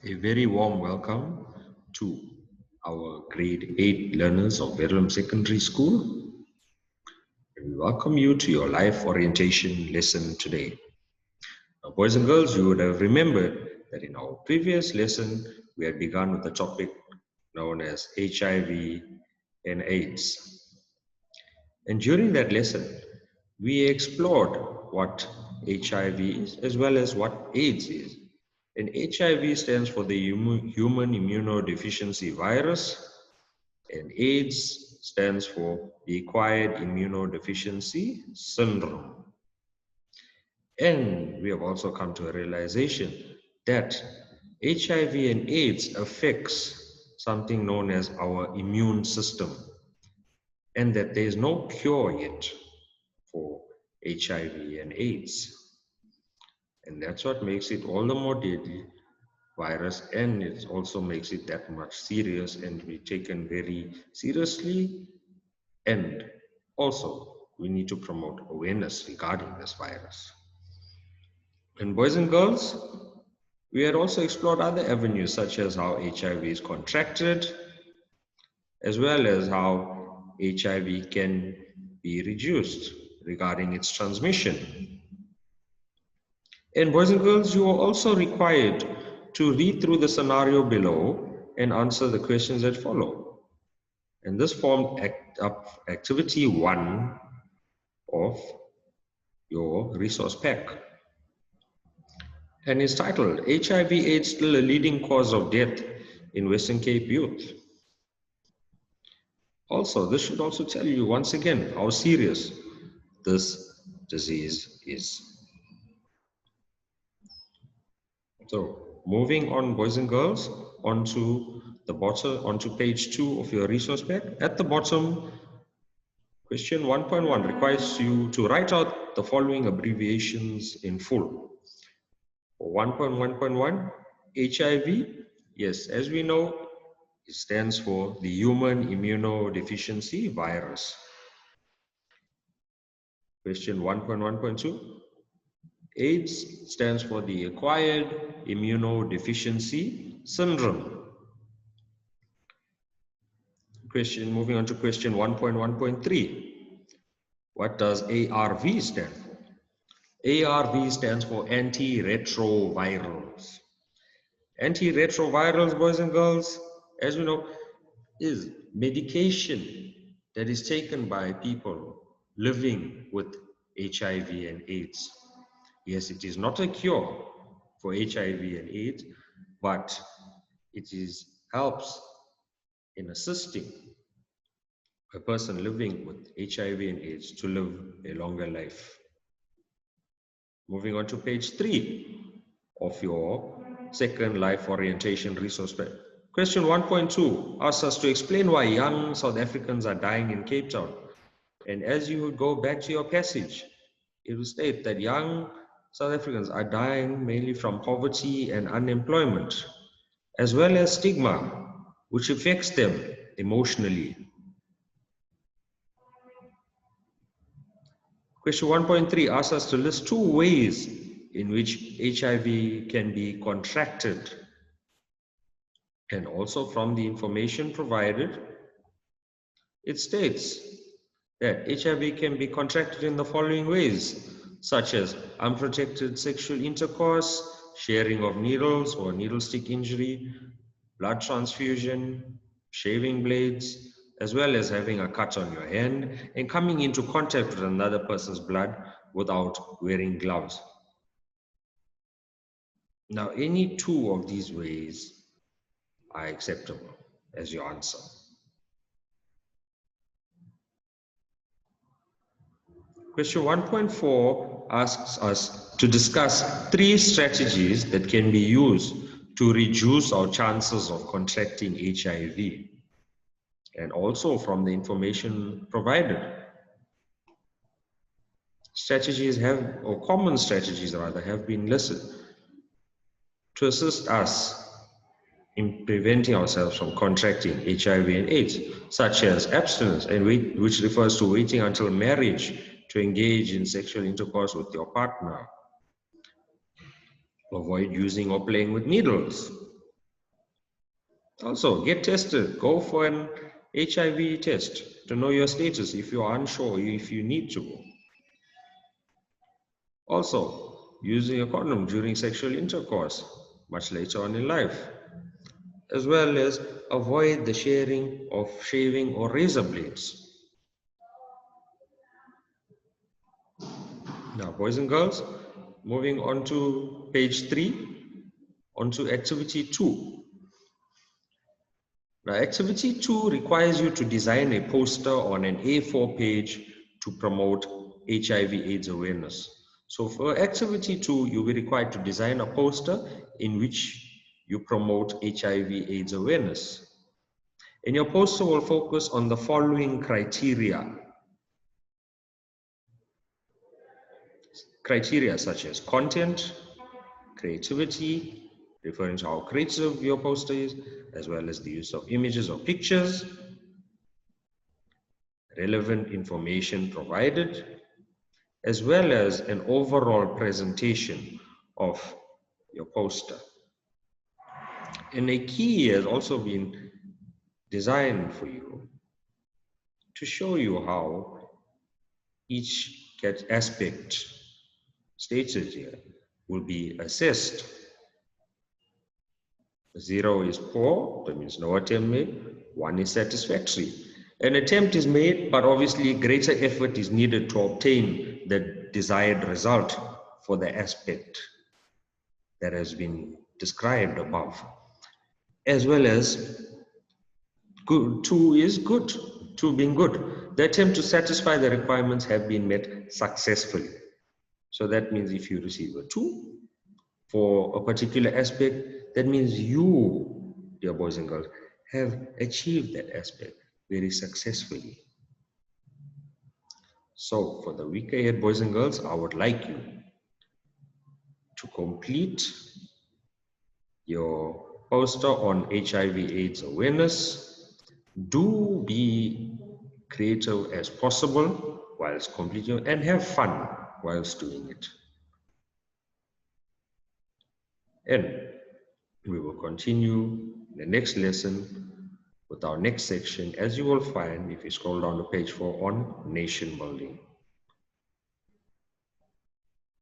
A very warm welcome to our grade 8 learners of Verulam Secondary School. We welcome you to your life orientation lesson today. Now, boys and girls, you would have remembered that in our previous lesson, we had begun with the topic known as HIV and AIDS. And during that lesson, we explored what HIV is as well as what AIDS is. And HIV stands for the human immunodeficiency virus, and AIDS stands for the acquired immunodeficiency syndrome. And we have also come to a realization that HIV and AIDS affects something known as our immune system, and that there is no cure yet for HIV and AIDS. And that's what makes it all the more deadly virus, and it also makes it that much serious and to be taken very seriously. And also, we need to promote awareness regarding this virus. And boys and girls, we had also explored other avenues such as how HIV is contracted, as well as how HIV can be reduced regarding its transmission. And boys and girls, you are also required to read through the scenario below and answer the questions that follow. And this formed activity 1 of your resource pack. And is titled, HIV AIDS Still a Leading Cause of Death in Western Cape Youth. Also, this should also tell you once again how serious this disease is. So, moving on, boys and girls, onto page 2 of your resource pack. At the bottom, question 1.1 requires you to write out the following abbreviations in full. For 1.1.1, HIV, yes, as we know, it stands for the human immunodeficiency virus. Question 1.1.2, AIDS stands for the acquired immunodeficiency syndrome. Moving on to question 1.1.3. What does ARV stand for? ARV stands for antiretrovirals. Antiretrovirals, boys and girls, as we know, is medication that is taken by people living with HIV and AIDS. Yes, it is not a cure for HIV and AIDS, but it helps in assisting a person living with HIV and AIDS to live a longer life. Moving on to page 3 of your second life orientation resource pack. Question 1.2 asks us to explain why young South Africans are dying in Cape Town. And as you would go back to your passage, it will state that young South Africans are dying mainly from poverty and unemployment, as well as stigma, which affects them emotionally. Question 1.3 asks us to list 2 ways in which HIV can be contracted. And also from the information provided, it states that HIV can be contracted in the following ways, such as unprotected sexual intercourse, sharing of needles or needle stick injury, blood transfusion, shaving blades, as well as having a cut on your hand and coming into contact with another person's blood without wearing gloves. Now, any 2 of these ways are acceptable as your answer. Question 1.4 asks us to discuss 3 strategies that can be used to reduce our chances of contracting HIV. And also from the information provided, common strategies rather, have been listed to assist us in preventing ourselves from contracting HIV and AIDS, such as abstinence, and which refers to waiting until marriage to engage in sexual intercourse with your partner. Avoid using or playing with needles. Also, get tested. Go for an HIV test to know your status if you are unsure, if you need to. Also, using a condom during sexual intercourse much later on in life, as well as avoid the sharing of shaving or razor blades. Now, boys and girls, moving on to page 3, on to activity 2. Now, activity 2 requires you to design a poster on an A4 page to promote HIV/AIDS awareness. So for activity 2, you'll be required to design a poster in which you promote HIV/AIDS awareness. And your poster will focus on the following criteria. Criteria such as content, creativity, referring to how creative your poster is, as well as the use of images or pictures, relevant information provided, as well as an overall presentation of your poster. And a key has also been designed for you to show you how each aspect stated here will be assessed. 0 is poor, that means no attempt made. 1 is satisfactory. An attempt is made, but obviously greater effort is needed to obtain the desired result for the aspect that has been described above. As well as good, 2 is good, 2 being good. The attempt to satisfy the requirements have been met successfully. So that means if you receive a 2 for a particular aspect, that means you, dear boys and girls, have achieved that aspect very successfully. So for the week ahead, boys and girls, I would like you to complete your poster on HIV/AIDS awareness. Do be creative as possible whilst completing, and have fun whilst doing it. And we will continue the next lesson with our next section, as you will find if you scroll down to page 4 on nation building.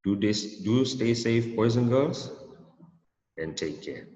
Do stay safe, boys and girls, and take care.